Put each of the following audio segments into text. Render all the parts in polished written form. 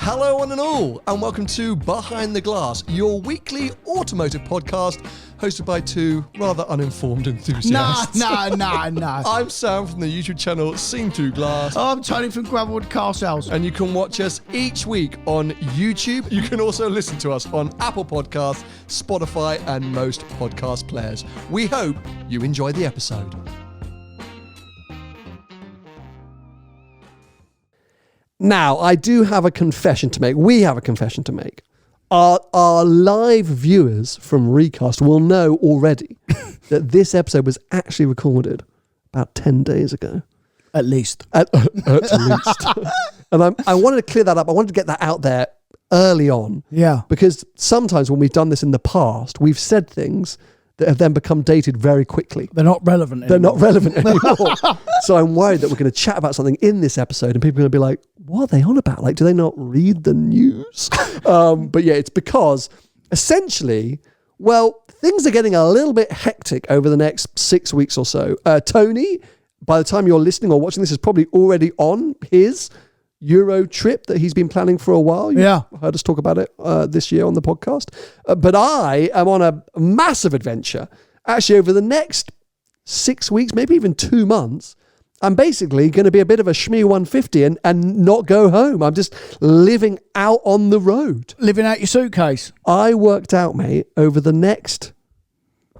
Hello one and all, and welcome to Behind the Glass, your weekly automotive podcast hosted by two rather uninformed enthusiasts. No. I'm Sam from the YouTube channel Seen Through Glass. I'm Tony from Gravelwood Car Sales. And you can watch us each week on YouTube. You can also listen to us on Apple Podcasts, Spotify, and most podcast players. We hope you enjoy the episode. Now, I do have a confession to make. We have a confession to make. Our live viewers from Recast will know already that this episode was actually recorded about 10 days ago. At least. At least. And I wanted to clear that up. I wanted to get that out there early on. Yeah. Because sometimes when we've done this in the past, we've said things that have then become dated very quickly. They're not relevant anymore. So I'm worried that we're going to chat about something in this episode and people are going to be like, what are they on about? Like, do they not read the news? But yeah, it's because essentially, well, things are getting a little bit hectic over the next 6 weeks or so. Tony, by the time you're listening or watching this, is probably already on his Euro trip that he's been planning for a while. You heard us talk about it this year on the podcast. But I am on a massive adventure. Actually, over the next 6 weeks, maybe even 2 months, I'm basically going to be a bit of a Shmee 150 and not go home. I'm just living out on the road. Living out your suitcase. I worked out, mate, over the next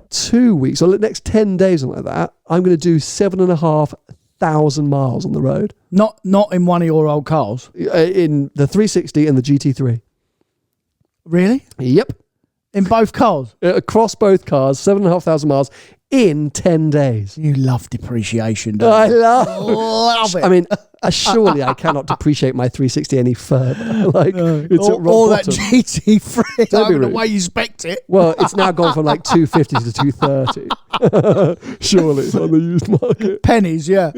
2 weeks, or the next 10 days or like that, I'm going to do 7,500 miles on the road. Not in one of your old cars? In the 360 and the GT3. Really? Yep. In both cars? Across both cars, 7,500 miles in 10 days. You love depreciation, don't I you? love it. I mean, surely I cannot depreciate my 360 any further. Like, it's at rock or that bottom. GT3. Don't be The rude. way you spec it. Well, it's now gone from like 250 to 230. Surely on the used market. Pennies, yeah.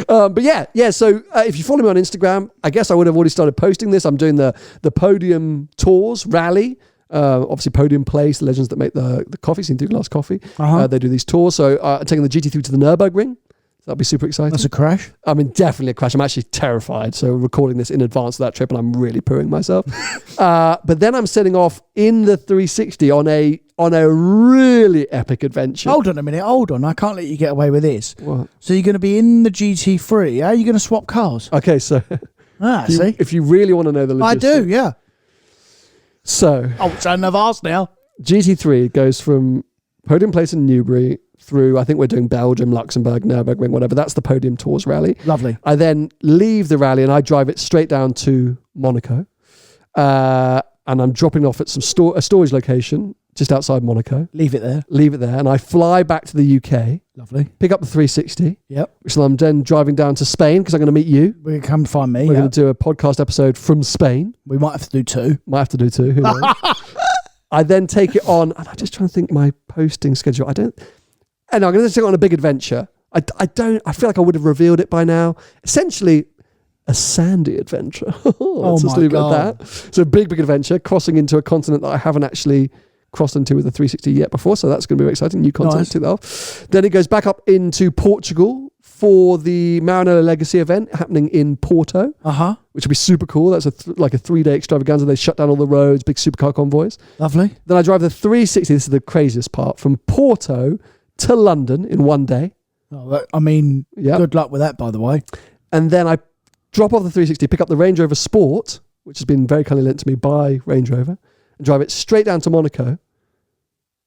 But yeah. So if you follow me on Instagram, I guess I would have already started posting this. I'm doing the Podium Tours rally. Obviously, Podium Place, the legends that make the coffee, Seen Through Glass coffee. They do these tours. So I'm taking the GT3 to the Nürburgring. That'll be super exciting. That's a crash. I mean, definitely a crash. I'm actually terrified. So recording this in advance of that trip, and I'm really pooing myself. But then I'm setting off in the 360 on a really epic adventure. Hold on a minute. I can't let you get away with this. What? So you're going to be in the GT3. How are you going to swap cars? Okay, so see? if you really want to know the logistics. I do, yeah. So, I've asked now. GT3 goes from Podium Place in Newbury through, I think we're doing Belgium, Luxembourg, Nürburgring, whatever. That's the Podium Tours rally. Lovely. I then leave the rally and I drive it straight down to Monaco. And I'm dropping off at a storage location just outside Monaco. Leave it there. And I fly back to the UK. Lovely. Pick up the 360. Yep. Which I'm then driving down to Spain because I'm going to meet you. We're going to come find me. We're going to do a podcast episode from Spain. We might have to do two. Who knows? I then take it on, and I'm just trying to think my posting schedule. I'm going to take it on a big adventure. I feel like I would have revealed it by now. Essentially, a sandy adventure. Let's just leave it at that. So a big adventure, crossing into a continent that I haven't actually crossed into with the 360 yet before. So that's going to be very exciting. New continent to that. Then it goes back up into Portugal for the Maranello Legacy event happening in Porto, which will be super cool. That's like a 3-day extravaganza. They shut down all the roads, big supercar convoys. Lovely. Then I drive the 360. This is the craziest part, from Porto to London in 1 day. Good luck with that, by the way. And then I drop off the 360, pick up the Range Rover Sport, which has been very kindly lent to me by Range Rover, and drive it straight down to Monaco,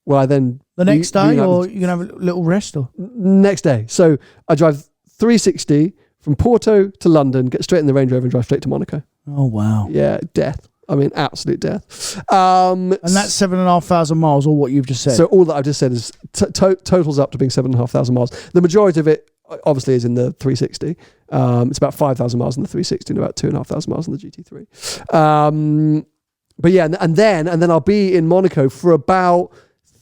where I then... The next day, or you're going to have a little rest? Or next day. So I drive 360 from Porto to London, get straight in the Range Rover and drive straight to Monaco. Oh, wow. Yeah, death. I mean, absolute death. And that's 7,500 miles, or what you've just said? So all that I've just said is totals up to being 7,500 miles. The majority of it obviously is in the 360. It's about 5,000 miles in the 360 and about 2,500 miles in the GT3. But yeah, and then I'll be in Monaco for about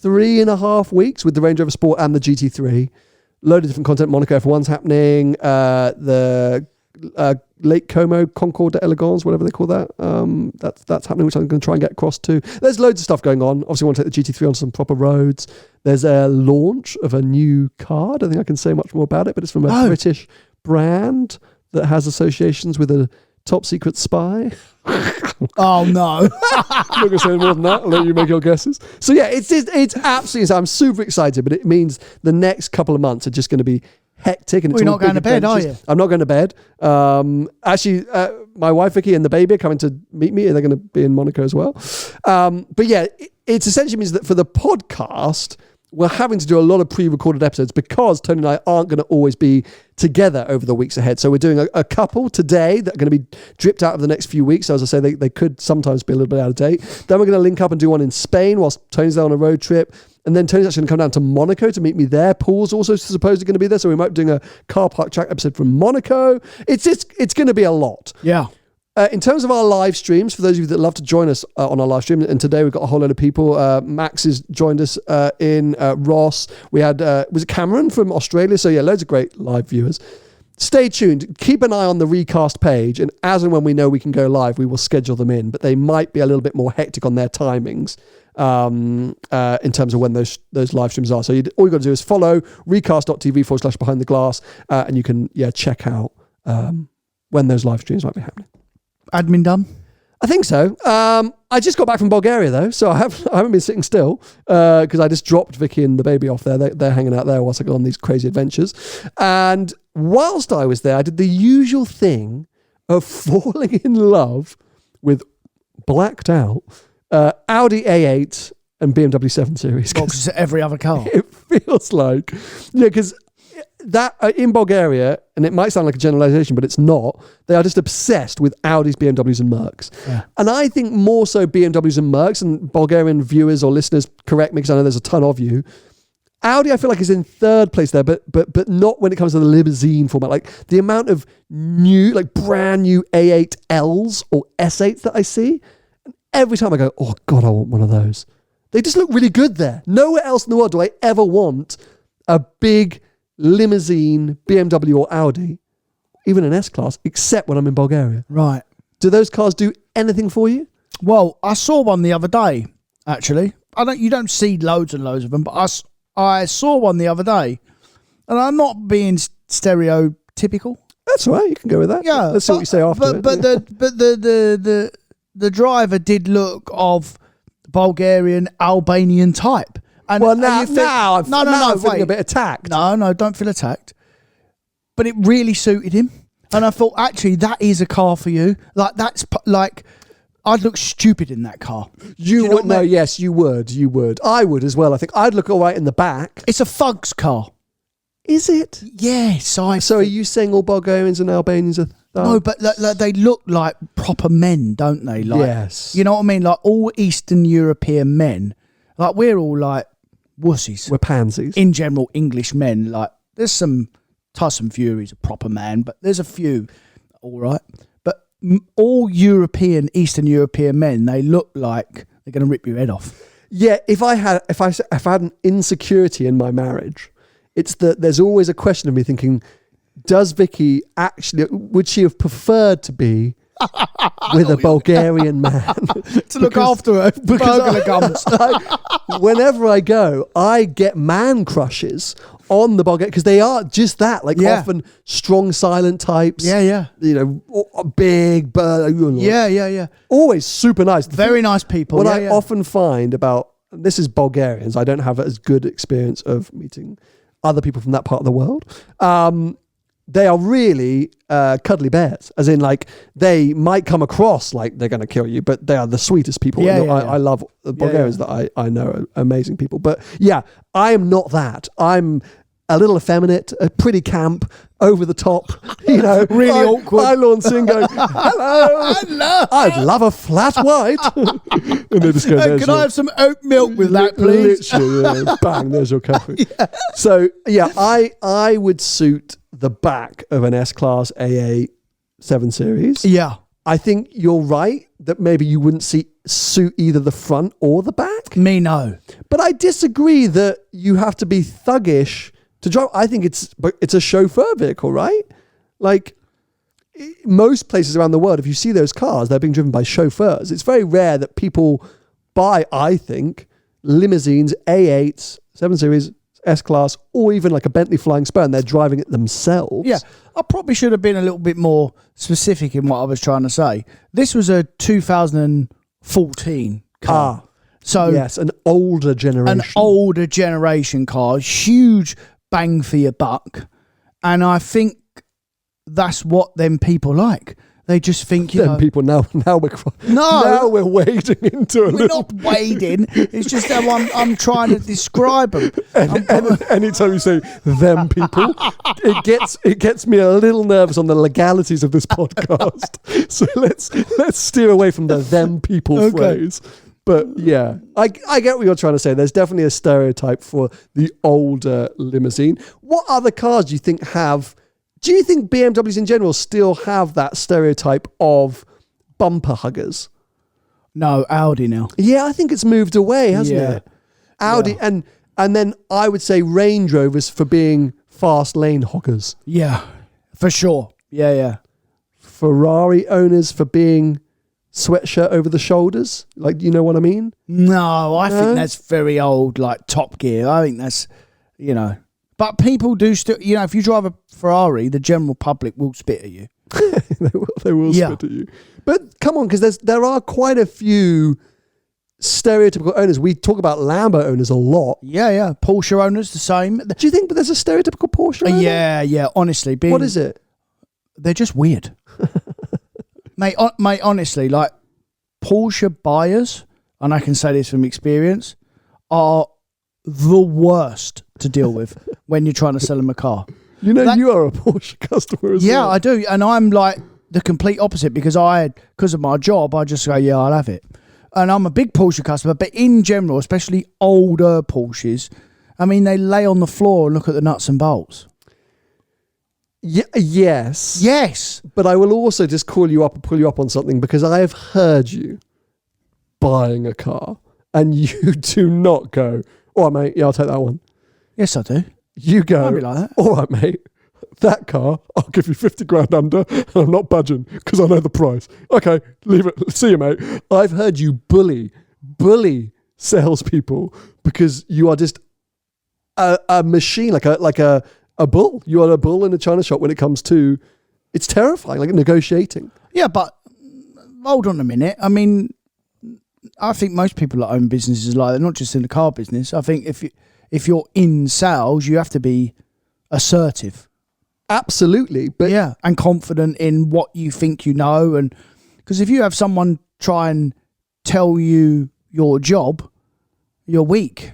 3.5 weeks with the Range Rover Sport and the GT3. Load of different content. Monaco F1's happening. The Lake Como Concours d'Elegance, whatever they call that. That's happening, which I'm going to try and get across to. There's loads of stuff going on. Obviously, I want to take the GT3 on some proper roads. There's a launch of a new car. I don't think I can say much more about it, but it's from a British brand that has associations with a top secret spy. Oh no. I'm not going to say any more than that. I'll let you make your guesses. So yeah, it's absolutely, I'm super excited, but it means the next couple of months are just going to be hectic. And Well, you're not going to bed, are you? I'm not going to bed. Actually, my wife Vicky and the baby are coming to meet me, and they're going to be in Monaco as well. But yeah, it essentially means that for the podcast, we're having to do a lot of pre-recorded episodes because Tony and I aren't going to always be together over the weeks ahead. So we're doing a couple today that are going to be dripped out of the next few weeks. So as I say, they could sometimes be a little bit out of date. Then we're going to link up and do one in Spain whilst Tony's there on a road trip. And then Tony's actually going to come down to Monaco to meet me there. Paul's also supposedly going to be there. So we might be doing a car park chat episode from Monaco. It's going to be a lot. Yeah. In terms of our live streams, for those of you that love to join us on our live stream, and today we've got a whole load of people. Max has joined us in Ross. We had, was it Cameron from Australia? So yeah, loads of great live viewers. Stay tuned. Keep an eye on the recast page, and as and when we know we can go live, we will schedule them in, but they might be a little bit more hectic on their timings in terms of when those live streams are. So all you've got to do is follow recast.tv/behind the glass, and you can check out when those live streams might be happening. Admin done? I think so. I just got back from Bulgaria though, so I haven't been sitting still because I just dropped Vicky and the baby off there. They're hanging out there whilst I go on these crazy adventures. And whilst I was there, I did the usual thing of falling in love with blacked out Audi A8s and BMW 7 Series. Well, 'cause it's every other car. It feels like, because that in Bulgaria, and it might sound like a generalization, but it's not, they are just obsessed with Audis, BMWs and Mercs. Yeah. And I think more so BMWs and Mercs, and Bulgarian viewers or listeners, correct me because I know there's a ton of you. Audi, I feel like, is in third place there, but not when it comes to the limousine format. Like the amount of new, like brand new A8Ls or S8s that I see, and every time I go, oh God, I want one of those. They just look really good there. Nowhere else in the world do I ever want a big limousine, BMW or Audi, even an S-Class, except when I'm in Bulgaria. Right. Do those cars do anything for you? Well, I saw one the other day, actually. You don't see loads and loads of them, but I saw one the other day, and I'm not being stereotypical. That's all right, you can go with that. Yeah. Let's see what you say after. But the driver did look of Bulgarian Albanian type. And, well, now I'm feeling wait. a bit attacked. No, don't feel attacked. But it really suited him. And I thought, actually, that is a car for you. Like, that's like, I'd look stupid in that car. You would. No, yes, you would. You would. I would as well. I think I'd look all right in the back. It's a Fugs car. Is it? Yes. So are you saying all Bulgarians and Albanians are thugs? No, but like, they look like proper men, don't they? Like, yes. You know what I mean? Like, all Eastern European men, like, we're all like wussies. We're pansies. In general, English men, like, there's some Tyson Fury's a proper man, but there's a few, all right. But all Eastern European men, they look like they're going to rip your head off. Yeah, if I had an insecurity in my marriage, it's that there's always a question of me thinking, does Vicky actually, would she have preferred to be with a Bulgarian man to look after her burglar comes? Whenever I go, I get man crushes on the Bulgarian because they are just that, like often strong, silent types. Yeah. You know, big, yeah. Always super nice. Very nice people. What I often find about this is Bulgarians. I don't have as good experience of meeting other people from that part of the world. They are really cuddly bears, as in like they might come across like they're going to kill you, but they are the sweetest people. I love the Bulgarians that I know are amazing people. But yeah, I am not that. I'm a little effeminate, pretty camp, over the top, you know. Really awkward. I launch in going, hello, I'd love a flat white. And they just go, can I have some oat milk with that, please? Literally, bang, there's your coffee. Yeah. So yeah, I would suit the back of an S-Class A8 7 Series. Yeah. I think you're right that maybe you wouldn't suit either the front or the back. Me, no. But I disagree that you have to be thuggish to drive. I think it's a chauffeur vehicle, right? Like most places around the world, if you see those cars, they're being driven by chauffeurs. It's very rare that people buy, I think, limousines, A8s, 7 Series, S-Class, or even like a Bentley Flying Spur, and they're driving it themselves. Yeah, I probably should have been a little bit more specific in what I was trying to say. This was a 2014 car. So yes, an older generation car, huge bang for your buck. And I think that's what them people like. They just think, you know. People now we're wading into a We're little. not wading. It's just how I'm trying to describe them. Anytime you say them people, it gets me a little nervous on the legalities of this podcast. So let's steer away from the them people phrase. But yeah, I get what you're trying to say. There's definitely a stereotype for the older limousine. What other cars do you think have? Do you think BMWs in general still have that stereotype of bumper huggers? No, Audi now. Yeah, I think it's moved away, hasn't it? Audi and then I would say Range Rovers for being fast lane hoggers. Yeah, for sure. Yeah. Ferrari owners for being sweatshirt over the shoulders. Like, you know what I mean? No, I think that's very old, like Top Gear. I think that's, you know. But people do still, you know, if you drive a Ferrari, the general public will spit at you. they will spit at you. But come on, because there are quite a few stereotypical owners. We talk about Lambo owners a lot. Yeah. Porsche owners, the same. Do you think there's a stereotypical Porsche owner? Yeah, honestly. What is it? They're just weird. mate, honestly, like, Porsche buyers, and I can say this from experience, are the worst to deal with when you're trying to sell them a car. You know, you are a Porsche customer as well. Yeah, I do. And I'm like the complete opposite because of my job, I just go, yeah, I'll have it. And I'm a big Porsche customer, but in general, especially older Porsches, I mean, they lay on the floor and look at the nuts and bolts. Yes. But I will also just call you up and pull you up on something because I have heard you buying a car and you do not go, all right, mate, yeah, I'll take that one. Yes, I do. You go, I'll be like that. All right, mate, that car, I'll give you 50 grand under and I'm not budging because I know the price. Okay, leave it. See you, mate. I've heard you bully salespeople because you are just a machine, like a bull. You are a bull in a china shop when it comes to, it's terrifying, like negotiating. Yeah, but hold on a minute. I mean, I think most people that own businesses like that, not just in the car business. I think if you're in sales, you have to be assertive. Absolutely. But yeah, and confident in what you think you know. And because if you have someone try and tell you your job, you're weak.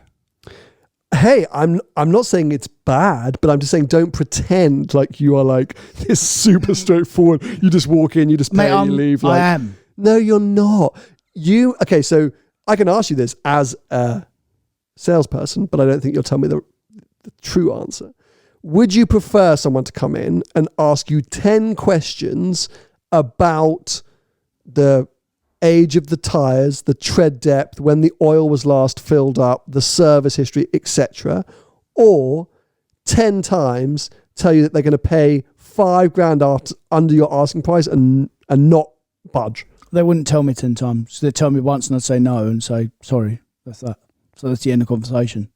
Hey, I'm not saying it's bad, but I'm just saying don't pretend like you are like this super straightforward. You just walk in, you just pay, you leave. Like, I am. No, you're not. Okay, so I can ask you this as a salesperson, but I don't think you'll tell me the true answer. Would you prefer someone to come in and ask you 10 questions about the age of the tires, the tread depth, when the oil was last filled up, the service history, etc., or 10 times tell you that they're going to pay $5,000 under your asking price and not budge? They wouldn't tell me 10 times. They'd tell me once and I'd say no and say, sorry, that's that. So that's the end of the conversation.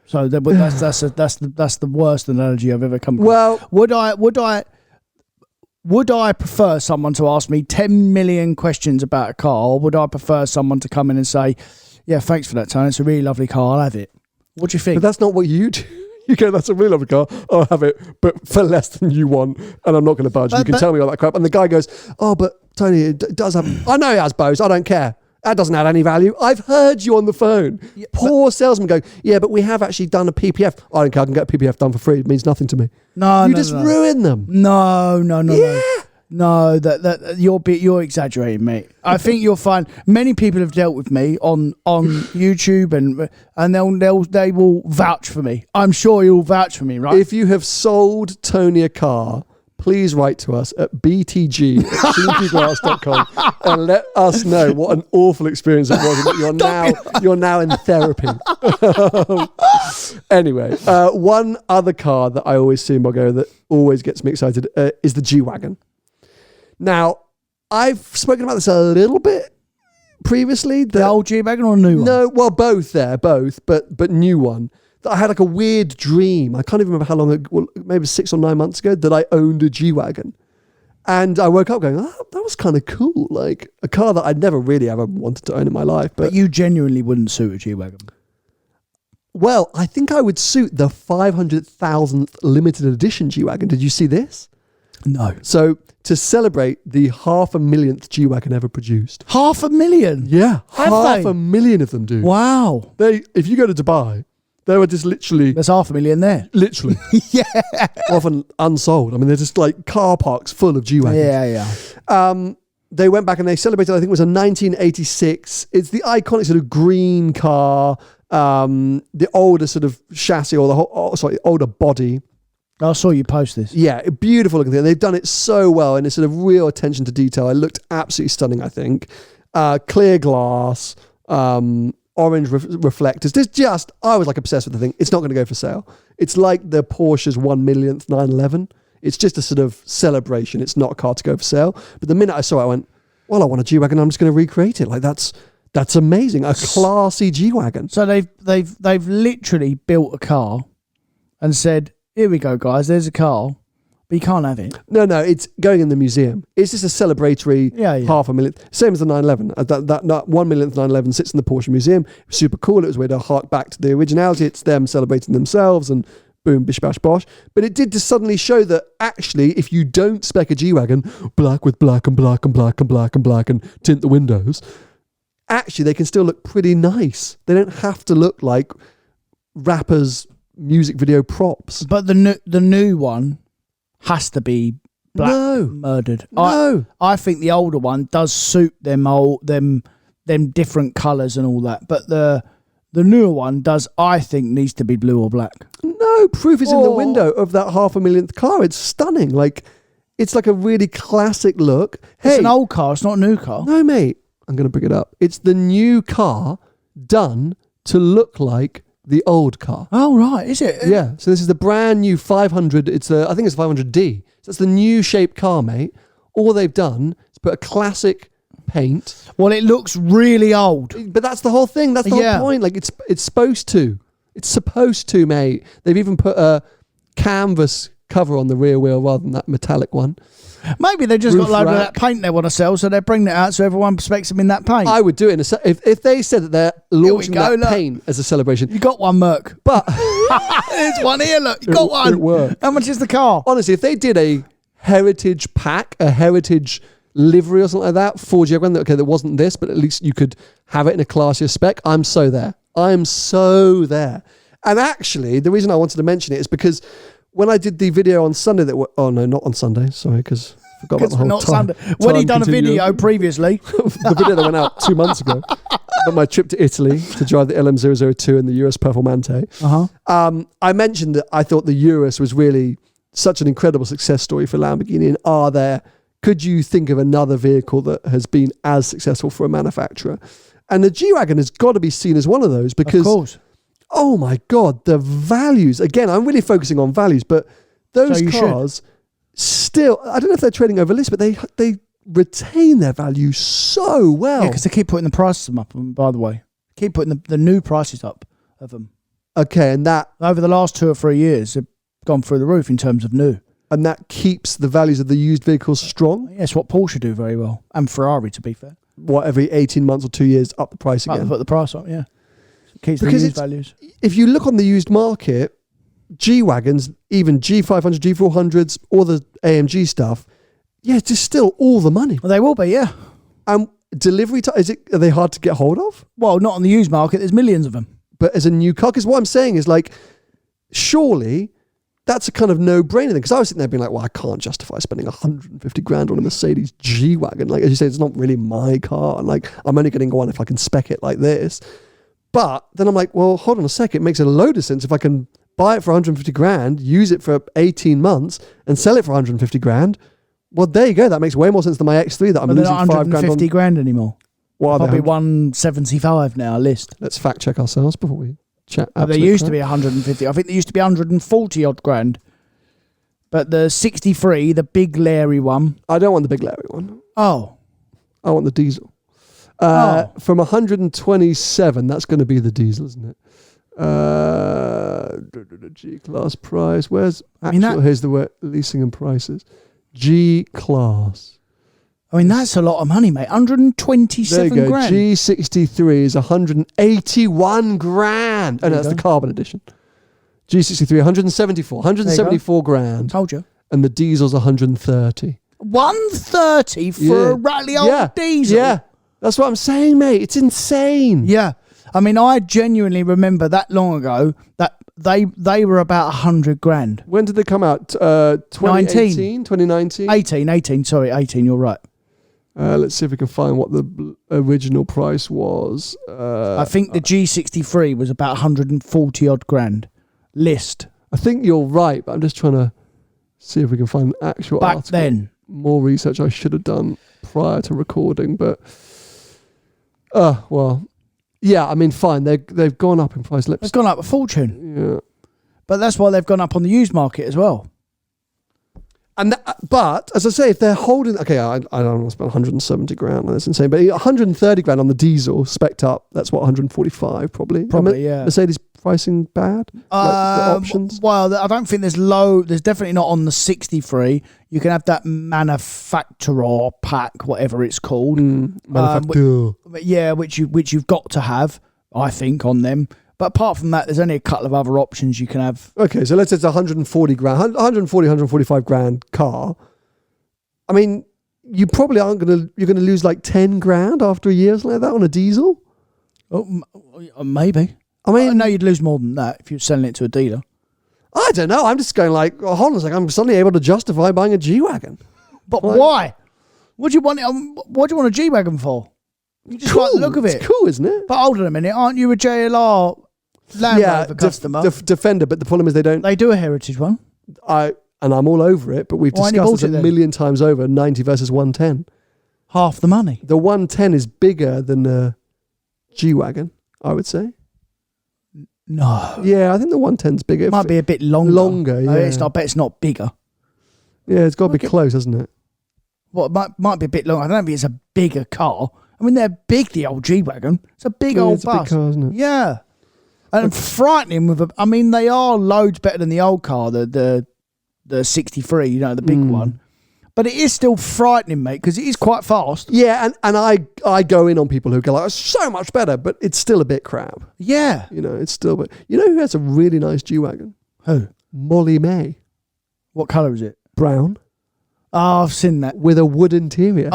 So that's the worst analogy I've ever come across. Well, would I prefer someone to ask me 10 million questions about a car, or would I prefer someone to come in and say, yeah, thanks for that, Tony, it's a really lovely car, I'll have it? What do you think? But that's not what you do. You go, that's a really lovely car, I'll have it, but for less than you want, and I'm not going to budge. You can tell me all that crap. And the guy goes, oh, but Tony, it does have... I know it has bows, I don't care. That doesn't add any value. I've heard you on the phone. Yeah, poor salesman going, yeah, but we have actually done a PPF. I don't care, I can get a PPF done for free. It means nothing to me. You just ruin them. No. Yeah. No, that you're exaggerating, mate. I think you'll find many people have dealt with me on YouTube and they will vouch for me. I'm sure you'll vouch for me, right? If you have sold Tony a car, please write to us at btg@glass.com and let us know what an awful experience it was and that you're now in therapy. Anyway, one other car that I always see in Mogo that always gets me excited is the G Wagon. Now, I've spoken about this a little bit previously. The old G Wagon or a new one? No, well, both, but new one. That I had like a weird dream. I can't even remember how long, maybe 6 or 9 months ago, that I owned a G Wagon. And I woke up going, oh, that was kind of cool. Like a car that I'd never really ever wanted to own in my life. But you genuinely wouldn't suit a G Wagon. Well, I think I would suit the 500,000th limited edition G Wagon. Did you see this? No. So to celebrate the 500,000th G Wagon ever produced. 500,000? Yeah, Have they? 500,000 of them, dude. Wow. If you go to Dubai, they were just literally. There's 500,000 there. Literally. Yeah. Often unsold. I mean, they're just like car parks full of G Wagons. Yeah. They went back and they celebrated, I think it was a 1986. It's the iconic sort of green car, the older sort of chassis or older body. I saw you post this. Yeah, a beautiful looking thing. They've done it so well and it's sort of real attention to detail. It looked absolutely stunning, I think. Clear glass, orange reflectors. I was like obsessed with the thing. It's not going to go for sale. It's like the Porsche's 1 millionth 911. It's just a sort of celebration. It's not a car to go for sale. But the minute I saw it, I went, well, I want a G Wagon. I'm just going to recreate it. Like that's amazing. A classy G Wagon. So they've literally built a car and said, here we go, guys. There's a car, but you can't have it. No, it's going in the museum. It's just a celebratory 500,000. Same as the 911. That 1 millionth 911 sits in the Porsche Museum. It was super cool. It was a way to hark back to the originality. It's them celebrating themselves and boom, bish, bash, bosh. But it did just suddenly show that actually, if you don't spec a G Wagon, black with black and black and black and black and black and tint the windows, actually they can still look pretty nice. They don't have to look like rappers' music video props. But the new one has to be black murdered. No. I think the older one does suit them different colours and all that. But the newer one does, I think, needs to be blue or black. No, proof is in the window of that 500,000th car. It's stunning. Like, it's like a really classic look. It's an old car. It's not a new car. No, mate. I'm going to bring it up. It's the new car done to look like the old car. Oh, right. Is it? Yeah. So this is the brand new 500. I think it's 500D. So it's the new shape car, mate. All they've done is put a classic paint. Well, it looks really old. But that's the whole thing. That's the whole point. Like it's supposed to. It's supposed to, mate. They've even put a canvas cover on the rear wheel rather than that metallic one. Maybe they just got a load of that paint they want to sell, so they're bringing it out so everyone specs them in that paint. I would do it if they said that they're launching paint as a celebration. You got one, Merc. But there's one here. Look, you got one. It worked. How much is the car? Honestly, if they did a heritage pack, a heritage livery or something like that for G Wagon, okay, that wasn't this, but at least you could have it in a classier spec. I'm so there. And actually, the reason I wanted to mention it is because when I did the video on Sunday not on Sunday, sorry, because I forgot about the whole time. Sunday. When he done a video previously. The video that went out 2 months ago. But my trip to Italy to drive the LM002 and the Urus Performante. I mentioned that I thought the Urus was really such an incredible success story for Lamborghini. And could you think of another vehicle that has been as successful for a manufacturer? And the G Wagon has got to be seen as one of those because, of course. Oh my God, the values. Again, I'm really focusing on values, but those cars still, I don't know if they're trading over list, but they retain their value so well. Yeah, because they keep putting the prices up, by the way. Keep putting the new prices up of them. Okay, and that... Over the last 2 or 3 years, they've gone through the roof in terms of new. And that keeps the values of the used vehicles strong? Yeah, it's what Porsche do very well. And Ferrari, to be fair. What, every 18 months or 2 years, up the price again? Put the price up, yeah. Keeps the used values. If you look on the used market, G-Wagons, even G500, G400s, all the AMG stuff, yeah, it's just still all the money. Well, they will be, yeah. Delivery time, are they hard to get hold of? Well, not on the used market. There's millions of them. But as a new car, because what I'm saying is like, surely that's a kind of no-brainer thing. Because I was sitting there being like, well, I can't justify spending 150 grand on a Mercedes G-Wagon. Like, as you say, it's not really my car. And like, I'm only going to go on if I can spec it like this. But then I'm like, well, hold on a sec. It makes a load of sense if I can buy it for 150 grand, use it for 18 months, and sell it for 150 grand. Well, there you go. That makes way more sense than my X3 that I'm losing 5 grand on. 150 grand anymore. Well, probably 175 now, list. Let's fact check ourselves before we chat. They used to be 150. I think they used to be 140 odd grand. But the 63, the big Larry one. I don't want the big Larry one. Oh. I want the diesel. From 127, that's going to be the diesel, isn't it? G-Class price. Where's actual? Here's the word leasing and prices. G-Class. I mean, that's a lot of money, mate. 127 grand. G63 is 181 grand. Oh, no, that's the carbon edition. G63, 174 grand. Told you. And the diesel's 130. 130 for a rattly old diesel? Yeah. That's what I'm saying, mate. It's insane. Yeah. I mean, I genuinely remember that long ago that they were about 100 grand. When did they come out? 2018? 2019? 18, you're right. Let's see if we can find what the original price was. I think the G63 was about 140 odd grand list. I think you're right, but I'm just trying to see if we can find an actual back article. then. More research I should have done prior to recording, but well, yeah. I mean, fine. They've gone up in price. It's gone up a fortune. Yeah, but that's why they've gone up on the used market as well. And but as I say, if they're holding, okay, I don't want to spend 170 grand. That's insane. But 130 grand on the diesel spec'd up. That's what 145 probably. Yeah. Mercedes pricing bad. Like the options. Well, I don't think there's low. There's definitely not on the 63. You can have that manufacturer pack, whatever it's called. Which you've got to have, I think, on them. But apart from that, there's only a couple of other options you can have. Okay, so let's say it's 140 grand, 145 grand car. I mean, you probably you're going to lose like 10 grand after a year like that on a diesel. Oh, maybe. I mean, I know you'd lose more than that if you're selling it to a dealer. I don't know. I'm just going like, hold on a second. I'm suddenly able to justify buying a G Wagon. But why? What do you want a G Wagon for? You just like the look of it. It's cool, isn't it? But hold on a minute, aren't you a JLR Land Rover customer? Defender, but the problem is they don't. They do a heritage one. And I'm all over it, but we've discussed this a million times over. 90 versus 110. Half the money. The 110 is bigger than the G Wagon, I would say. No. Yeah, I think the 110's bigger. It might be a bit longer. Yeah. I bet it's not bigger. Yeah, it's got to be close, hasn't it? Well, it might be a bit longer. I don't think it's a bigger car. I mean, they're big, the old G Wagon. It's a big old bus. It's a big car, isn't it? Yeah. And frightening I mean, they are loads better than the old car, the 63, the big one. But it is still frightening, mate, because it is quite fast. Yeah, and I go in on people who go like, it's so much better, but it's still a bit crap. Yeah. It's still, but you know who has a really nice G Wagon? Who? Molly May. What colour is it? Brown. Oh, I've seen that. With a wood interior.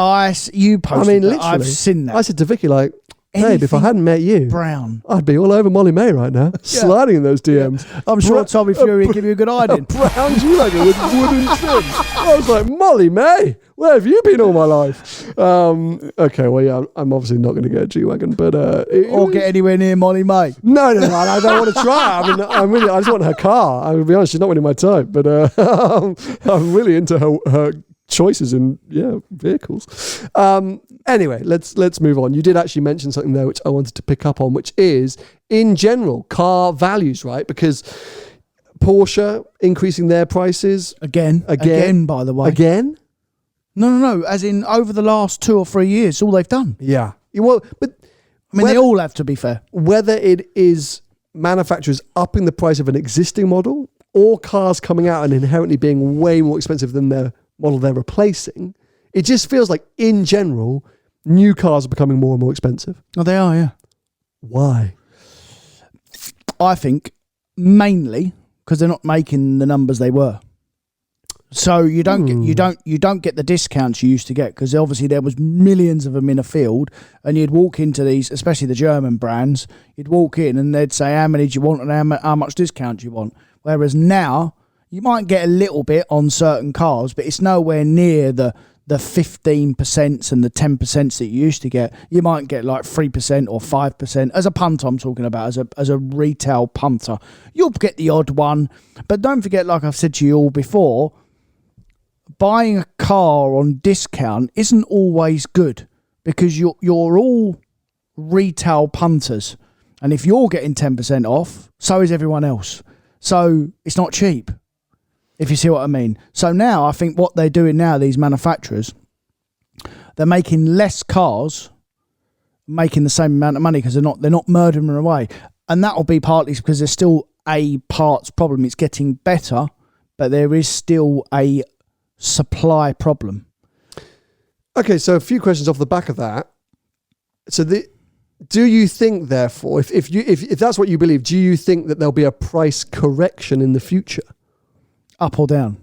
You posted that. Literally. I've seen that. I said to Vicky, like, babe, if I hadn't met you, brown, I'd be all over Molly May right now, sliding in those DMs. Yeah. I'm sure Tommy Fury would give you a good hiding. A brown G-Wagon with wooden trim. I was like, Molly May, where have you been all my life? Okay, well, yeah, I'm obviously not going to get a G-Wagon, but... or get anywhere near Molly May. No, I don't want to try. I mean, I just want her car. I will be honest, she's not really my type, but I'm really into her choices in vehicles. Anyway, let's move on. You did actually mention something there which I wanted to pick up on, which is in general car values, right? Because Porsche increasing their prices again. By the way, again. No. As in over the last 2 or 3 years, all they've done. Yeah. Well, but I mean, they all have to be fair. Whether it is manufacturers upping the price of an existing model or cars coming out and inherently being way more expensive than the model they're replacing, it just feels like in general new cars are becoming more and more expensive. Oh, they are, yeah. Why? I think mainly because they're not making the numbers they were. So you don't get the discounts you used to get, because obviously there was millions of them in a field, and you'd walk into these, especially the German brands, you'd walk in and they'd say how many do you want and how much discount do you want. Whereas now you might get a little bit on certain cars, but it's nowhere near the 15% and the 10% that you used to get. You might get like 3% or 5%. As a punter, I'm talking about, as a retail punter. You'll get the odd one. But don't forget, like I've said to you all before, buying a car on discount isn't always good, because you're all retail punters. And if you're getting 10% off, so is everyone else. So it's not cheap, if you see what I mean. So now I think what they're doing now, these manufacturers, they're making less cars, making the same amount of money because they're not murdering them away. And that will be partly because there's still a parts problem. It's getting better, but there is still a supply problem. Okay, so a few questions off the back of that. So do you think, therefore, if that's what you believe, do you think that there'll be a price correction in the future? Up or down?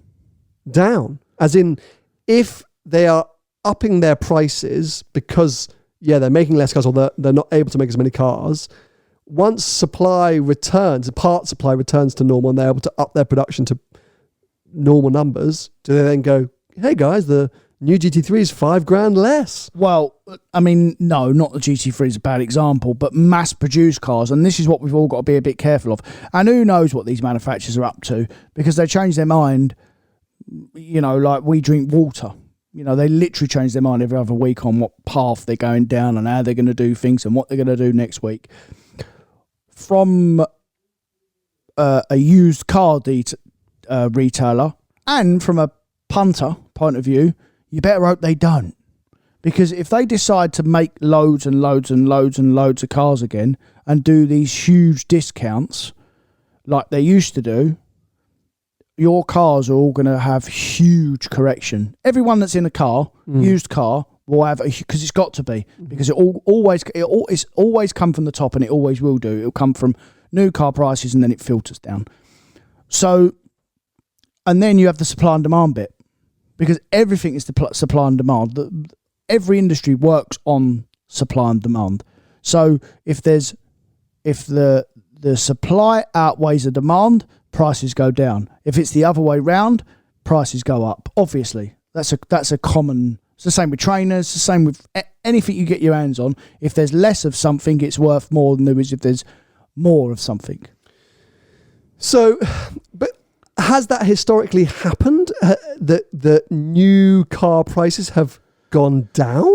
Down. As in, if they are upping their prices because, they're making less cars or they're not able to make as many cars, once supply returns, part supply returns to normal and they're able to up their production to normal numbers, do they then go, hey guys, the new GT3 is $5,000 less? Well, I mean, no, not the GT3 is a bad example, but mass-produced cars, and this is what we've all got to be a bit careful of. And who knows what these manufacturers are up to, because they change their mind, like we drink water. They literally change their mind every other week on what path they're going down and how they're going to do things and what they're going to do next week. From a used car retailer and from a punter point of view, you better hope they don't. Because if they decide to make loads and loads and loads and loads of cars again and do these huge discounts like they used to do, your cars are all going to have huge correction. Everyone that's in a car, used car, will have, because it's got to be, because it's always come from the top and it always will do. It'll come from new car prices and then it filters down. So, and then you have the supply and demand bit. Because everything is the supply and demand. Every industry works on supply and demand. So if the supply outweighs the demand, prices go down. If it's the other way round, prices go up. Obviously, that's a common. It's the same with trainers. It's the same with anything you get your hands on. If there's less of something, it's worth more than there is if there's more of something. So, but. Has that historically happened, that new car prices have gone down?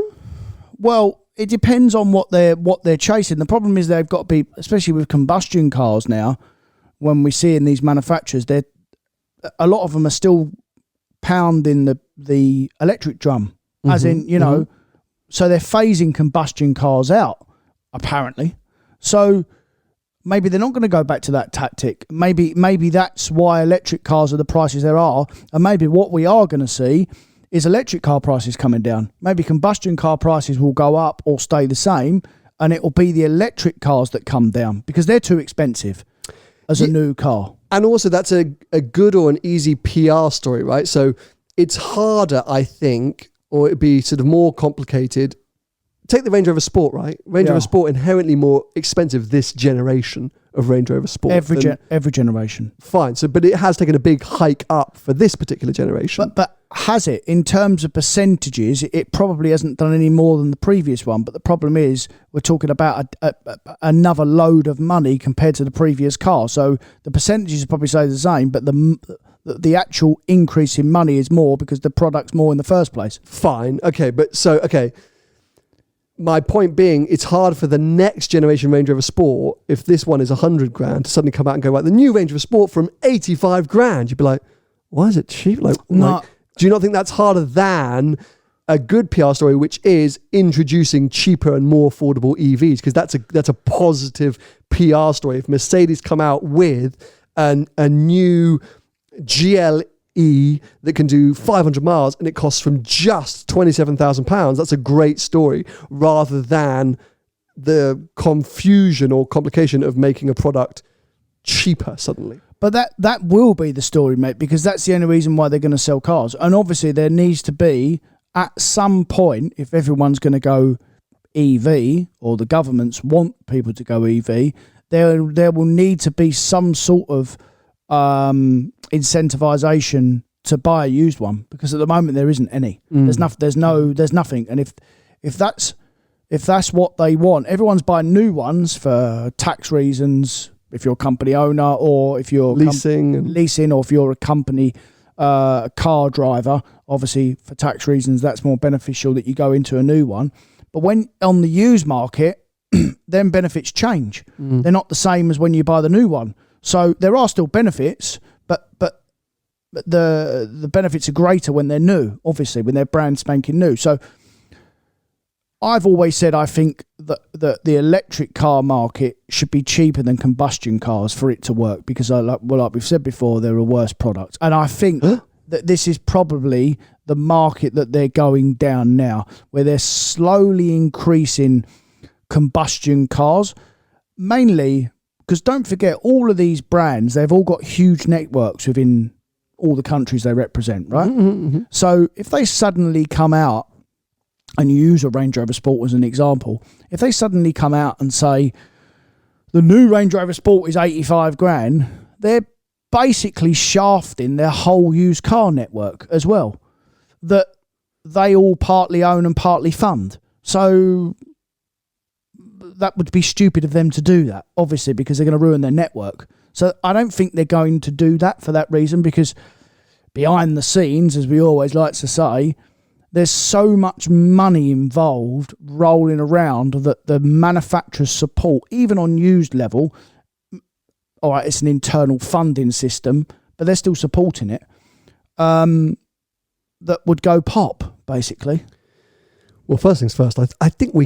Well, it depends on what they're chasing. The problem is they've got to be, especially with combustion cars now, when we see in these manufacturers, a lot of them are still pounding the electric drum, as in, so they're phasing combustion cars out, apparently. So maybe they're not going to go back to that tactic. Maybe that's why electric cars are the prices there are. And maybe what we are going to see is electric car prices coming down. Maybe combustion car prices will go up or stay the same, and it will be the electric cars that come down because they're too expensive as a new car. And also that's a good or an easy PR story, right? So it's harder, I think, or it'd be sort of more complicated. Take the Range Rover Sport, right? Range Rover Sport inherently more expensive this generation of Range Rover Sport. Every generation. Fine. So, but it has taken a big hike up for this particular generation. But has it? In terms of percentages, it probably hasn't done any more than the previous one. But the problem is we're talking about another load of money compared to the previous car. So the percentages probably stay the same, but the actual increase in money is more because the product's more in the first place. Fine. Okay. My point being, it's hard for the next generation Range Rover Sport, if this one is $100,000, to suddenly come out and go, right, the new Range Rover Sport from $85,000. You'd be like, why is it cheap? Do you not think that's harder than a good PR story, which is introducing cheaper and more affordable EVs? Because that's a positive PR story. If Mercedes come out with a new GLE that can do 500 miles and it costs from just £27,000, that's a great story, rather than the confusion or complication of making a product cheaper suddenly. But that will be the story, mate, because that's the only reason why they're going to sell cars. And obviously there needs to be, at some point, if everyone's going to go EV, or the governments want people to go EV, there will need to be some sort of incentivization to buy a used one, because at the moment there isn't any. There's nothing. And if that's what they want, everyone's buying new ones for tax reasons. If you're a company owner, or if you're leasing, or if you're a company car driver, obviously for tax reasons that's more beneficial that you go into a new one. But when on the used market, then benefits change. They're not the same as when you buy the new one. So there are still benefits, but the benefits are greater when they're new, obviously, when they're brand spanking new. So I've always said I think that the electric car market should be cheaper than combustion cars for it to work, because like we've said before, they're a worse product. And I think that this is probably the market that they're going down now, where they're slowly increasing combustion cars, mainly because don't forget, all of these brands, they've all got huge networks within all the countries they represent, right? Mm-hmm. So if they suddenly come out, and you use a Range Rover Sport as an example, if they suddenly come out and say the new Range Rover Sport is 85 grand, they're basically shafting their whole used car network as well, that they all partly own and partly fund. So that would be stupid of them to do that, obviously, because they're going to ruin their network. So I don't think they're going to do that for that reason, because behind the scenes, as we always like to say, there's so much money involved rolling around that the manufacturers support, even on used level. All right, it's an internal funding system, but they're still supporting it. That would go pop, basically. Well, first things first, I think we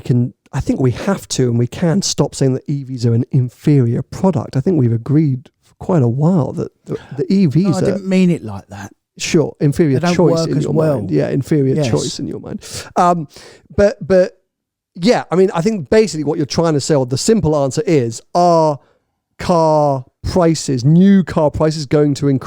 have to, and we can stop saying that EVs are an inferior product. I think we've agreed for quite a while that the EVs I didn't mean it like that. Sure, inferior choice in your mind. Yeah, inferior choice in your mind. But yeah, I mean, I think basically what you're trying to say, or the simple answer is, are new car prices going to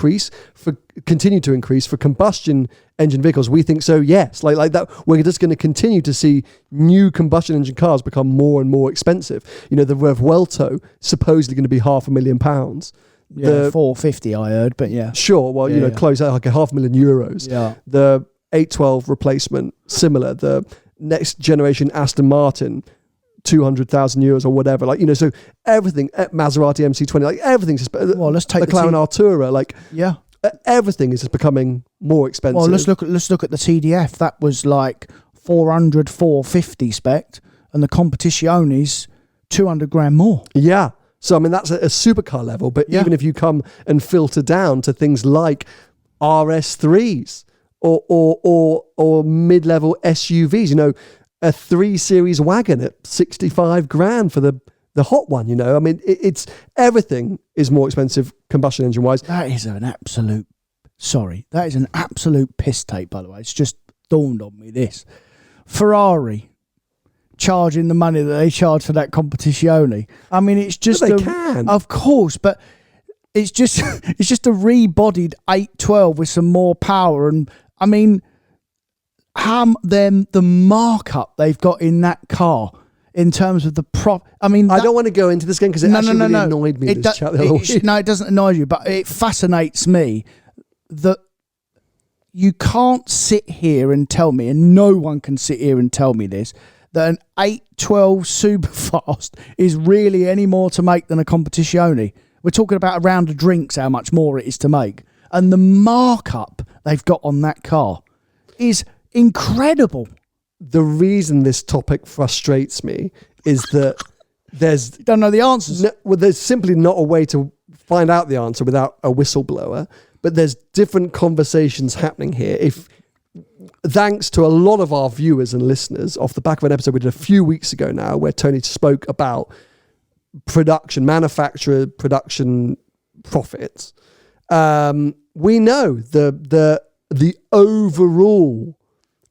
continue to increase for combustion engine vehicles? We think so, yes. Like that, we're just going to continue to see new combustion engine cars become more and more expensive. You know, the Revuelto supposedly going to be £500,000. Yeah, 450 I heard, but yeah. Sure, well, close out like €500,000. Yeah. The 812 replacement, similar. The next generation Aston Martin, €200,000 or whatever. Like, you know, so everything, Maserati MC20, like everything's just, well, let's take the McLaren Artura, like, yeah, everything is just becoming more expensive. Well, let's look at the TDF. That was like 400, 450 spec, and the Competitione's 200 grand more. Yeah. So, I mean, that's a supercar level, but even if you come and filter down to things like RS3s or mid-level SUVs, you know, a 3 Series wagon at 65 grand for the hot one, you know. I mean, it's everything is more expensive combustion engine wise. That is an absolute piss take, by the way. It's just dawned on me this. Ferrari charging the money that they charge for that Competizione. I mean, it's just can. Of course, but it's just a rebodied 812 with some more power. And I mean, the markup they've got in that car in terms of the I mean, I don't want to go into this again because it really annoyed me. No, it doesn't annoy you, but it fascinates me that you can't sit here and tell me, and no one can sit here and tell me this, that an 812 Superfast is really any more to make than a Competizione. We're talking about a round of drinks, how much more it is to make. And the markup they've got on that car is incredible. The reason this topic frustrates me is that you don't know the answers. There's simply not a way to find out the answer without a whistleblower, but there's different conversations happening here. Thanks to a lot of our viewers and listeners, off the back of an episode we did a few weeks ago now, where Tony spoke about manufacturer production profits. We know the overall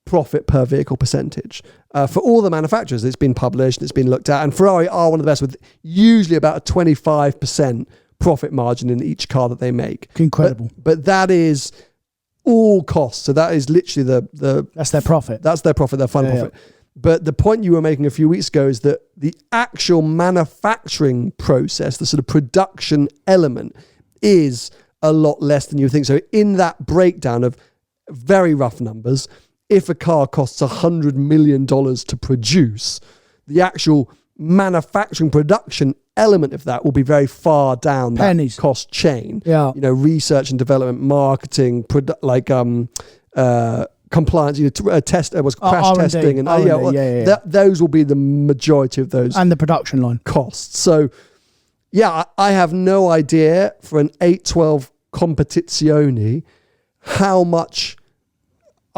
profit per vehicle percentage for all the manufacturers. It's been published, it's been looked at, and Ferrari are one of the best, with usually about a 25% profit margin in each car that they make. Incredible. But that is all costs. So that is literally that's their profit. That's their profit, their final profit. Yeah. But the point you were making a few weeks ago is that the actual manufacturing process, the sort of production element, is a lot less than you think. So in that breakdown of very rough numbers, if a car costs $100 million to produce, the actual manufacturing production element of that will be very far down that cost chain. Yeah. You know, research and development, marketing, compliance, crash testing, and those will be the majority of those, and the production line costs. So, yeah, I have no idea for an 812 Competizione how much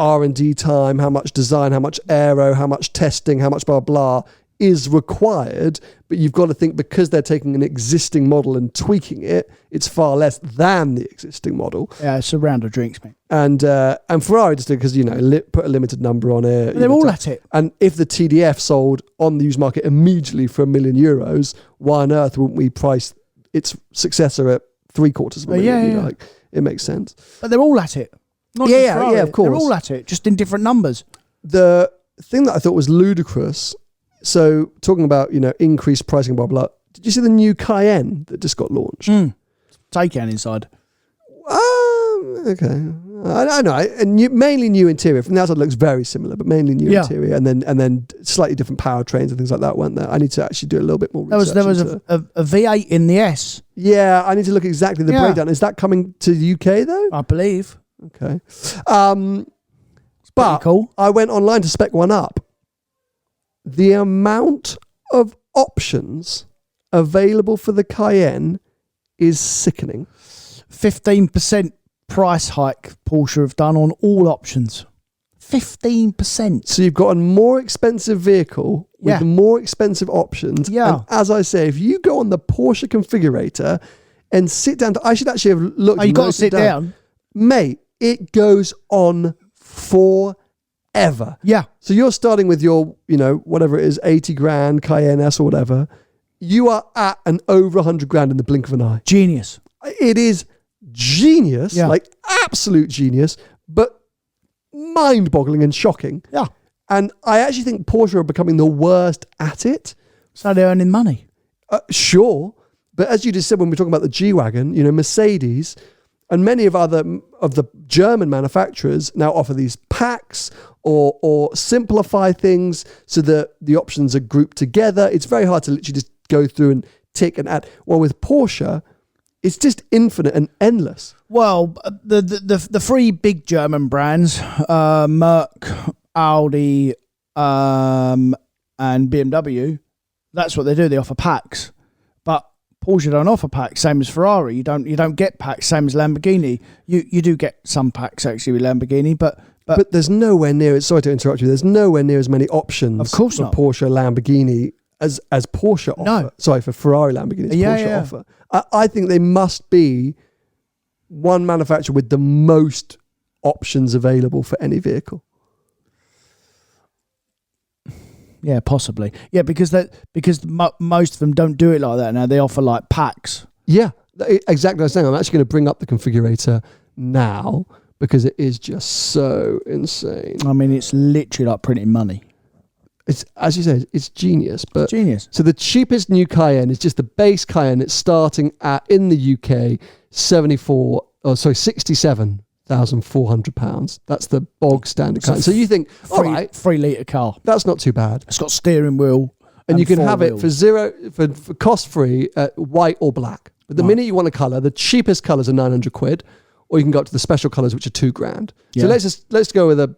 R&D time, how much design, how much aero, how much testing, how much blah, blah is required. But you've got to think, because they're taking an existing model and tweaking it, it's far less than the existing model. Yeah, it's a round of drinks, mate. And Ferrari just did, because, put a limited number on it. They're all at it. And if the TDF sold on the used market immediately for €1 million, why on earth wouldn't we price its successor at $750,000? Like, it makes sense. But they're all at it. Not just Ferrari. Of course. They're all at it, just in different numbers. The thing that I thought was ludicrous, so talking about, increased pricing, blah, blah, did you see the new Cayenne that just got launched? Taycan inside. Okay. I know. And mainly new interior. From the outside, it looks very similar, but mainly new interior, and then slightly different powertrains and things like that, weren't there? I need to actually do a little bit more research. There was a V8 in the S. Yeah, I need to look exactly the breakdown. Is that coming to the UK though? I believe. Okay. But cool. I went online to spec one up. The amount of options available for the Cayenne is sickening. 15% price hike Porsche have done on all options. 15%. So you've got a more expensive vehicle with more expensive options. Yeah. And as I say, if you go on the Porsche configurator and sit down, I should actually have looked. Oh, you got to sit down. Mate, it goes on forever. Yeah. So you're starting with your, whatever it is, 80 grand Cayenne S or whatever. You are at and over 100 grand in the blink of an eye. Genius. It is genius, like absolute genius, but mind-boggling and shocking. Yeah. And I actually think Porsche are becoming the worst at it. So they're earning money. Sure. But as you just said, when we're talking about the G Wagon, Mercedes and many of the German manufacturers now offer these packs or simplify things so that the options are grouped together. It's very hard to literally just go through and tick and add. Well, with Porsche, it's just infinite and endless. Well, the three big German brands, Merc, Audi, and BMW, that's what they do. They offer packs. But Porsche don't offer packs, same as Ferrari. You don't get packs, same as Lamborghini. You do get some packs actually with Lamborghini, but there's nowhere near. Sorry to interrupt you. There's nowhere near as many options. Of course for not. Porsche, Lamborghini as Porsche offer. No. Sorry, for Ferrari, Lamborghini, Porsche offer. I think they must be one manufacturer with the most options available for any vehicle. Yeah, possibly. Yeah, because most of them don't do it like that now. They offer like packs. Yeah, exactly what I was saying. I'm actually going to bring up the configurator now because it is just so insane. I mean, it's literally like printing money. It's, as you said, it's genius. But genius. So the cheapest new Cayenne is just the base Cayenne. It's starting at, in the UK, £67,400. That's the bog standard Cayenne. So you think, all right, 3 litre car. That's not too bad. It's got steering wheel. And you can have wheels. it for cost free, white or black. But the minute you want a colour, the cheapest colours are £900, or you can go up to the special colours, which are £2,000. Yeah. So let's go with a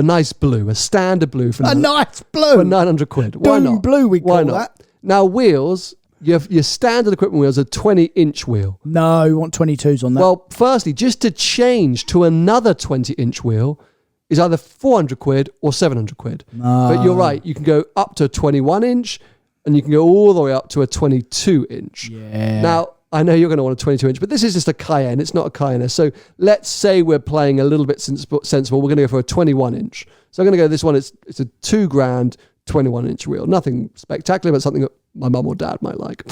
nice blue, a standard blue for nice blue for £900. Why Doom not? blue, we call that. Now wheels, your standard equipment wheels are 20-inch wheel. No, you want 22s on that. Well, firstly, just to change to another 20-inch wheel is either £400 or £700. But you're right, you can go up to a 21-inch and you can go all the way up to a 22-inch. Yeah. Now, I know you're going to want a 22-inch, but this is just a Cayenne. It's not a Cayenne. So let's say we're playing a little bit sensible. We're going to go for a 21-inch. So I'm going to go this one. It's a £2,000 21-inch wheel. Nothing spectacular, but something that my mum or dad might like.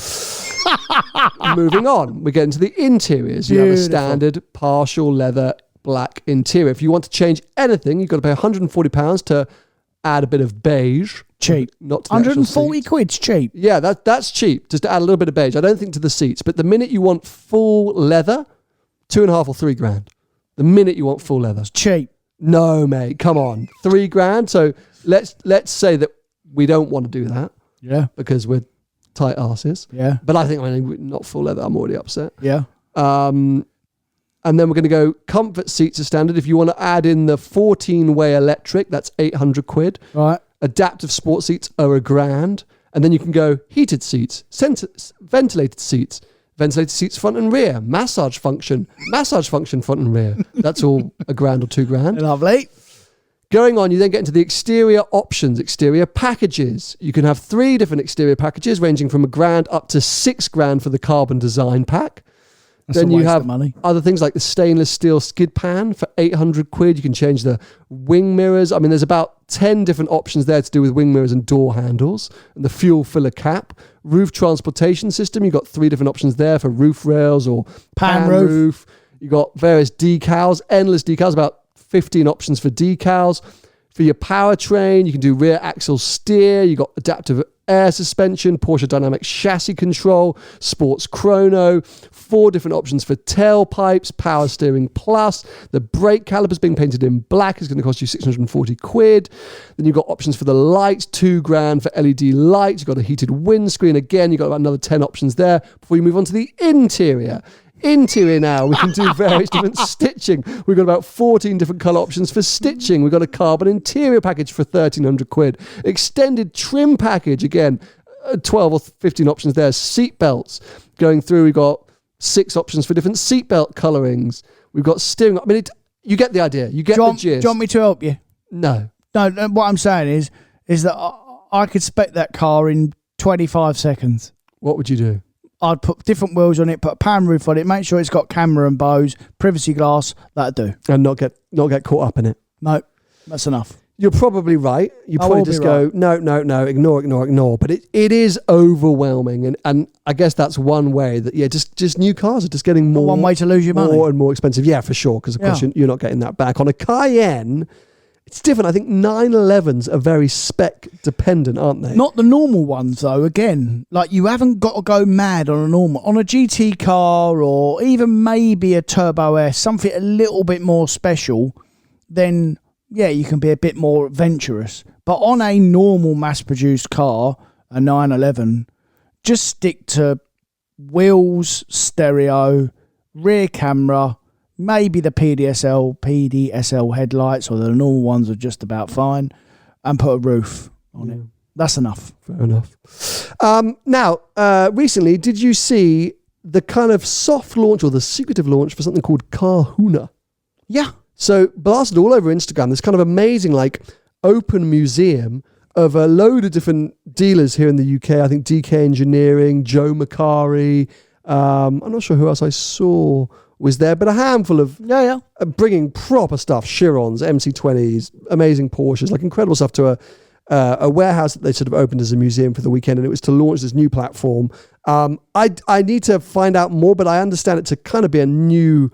Moving on, we get into the interiors. You have a standard partial leather black interior. If you want to change anything, you've got to pay £140 to add a bit of beige. Cheap. Not to 140 quid's cheap. Yeah, that's cheap. Just to add a little bit of beige. I don't think to the seats, but the minute you want full leather, $2,500 or $3,000. The minute you want full leather, it's cheap. No, mate, come on, $3,000. So let's say that we don't want to do that. Yeah, because we're tight asses. Yeah, but I think not full leather. I'm already upset. Yeah. And then we're going to go comfort seats are standard. If you want to add in the 14-way electric, that's £800. Right. Adaptive sport seats are £1,000. And then you can go heated seats, ventilated seats front and rear, massage function front and rear. That's all £1,000 or £2,000. Lovely. Going on, you then get into the exterior options, exterior packages. You can have 3 different exterior packages ranging from $1,000 up to $6,000 for the carbon design pack. That's Then a you waste have of money. other things like the stainless steel skid pan for 800 quid. You can change the wing mirrors. I mean, there's about 10 different options there to do with wing mirrors and door handles, and the fuel filler cap. Roof transportation system, you've got 3 different options there for roof rails or pan roof. You've got various decals, endless decals, about 15 options for decals. For your powertrain, you can do rear axle steer. You've got adaptive air suspension, Porsche dynamic chassis control, sports chrono, 4 different options for tailpipes, power steering plus. The brake calipers being painted in black is going to cost you 640 quid. Then you've got options for the lights, $2,000 for LED lights. You've got a heated windscreen. Again, you've got about another 10 options there before you move on to the interior. Interior now, we can do various different stitching. We've got about 14 different colour options for stitching. We've got a carbon interior package for 1,300 quid. Extended trim package, again, 12 or 15 options there. Seat belts. Going through, we've got 6 options for different seatbelt colourings. We've got steering. I mean, you get the idea. You get the gist. Do you want me to help you? No. No, what I'm saying is that I could spec that car in 25 seconds. What would you do? I'd put different wheels on it, put a pan roof on it, make sure it's got camera and bows, privacy glass, that'd do. And not get caught up in it. No, that's enough. You're probably right. You I probably will just be go, right. no, ignore. But it is overwhelming. And I guess that's one way that, just new cars are just getting more. One way to lose your money. More and more expensive. Yeah, for sure. Because, of course, you're not getting that back. On a Cayenne, it's different. I think 911s are very spec dependent, aren't they? Not the normal ones, though. Again, like you haven't got to go mad on a normal. On a GT car or even maybe a Turbo S, something a little bit more special, then, yeah, you can be a bit more adventurous. But on a normal mass-produced car, a 911, just stick to wheels, stereo, rear camera, maybe the PDSL headlights, or the normal ones are just about fine, and put a roof on it. That's enough. Fair enough. Now, recently, did you see the kind of soft launch or the secretive launch for something called Kahuna? Yeah. So blasted all over Instagram, this kind of amazing, like, open museum of a load of different dealers here in the UK. I think DK Engineering, Joe Macari. I'm not sure who else I saw was there, but a handful of bringing proper stuff, Chirons, MC20s, amazing Porsches, like incredible stuff to a warehouse that they sort of opened as a museum for the weekend, and it was to launch this new platform. I need to find out more, but I understand it to kind of be a new,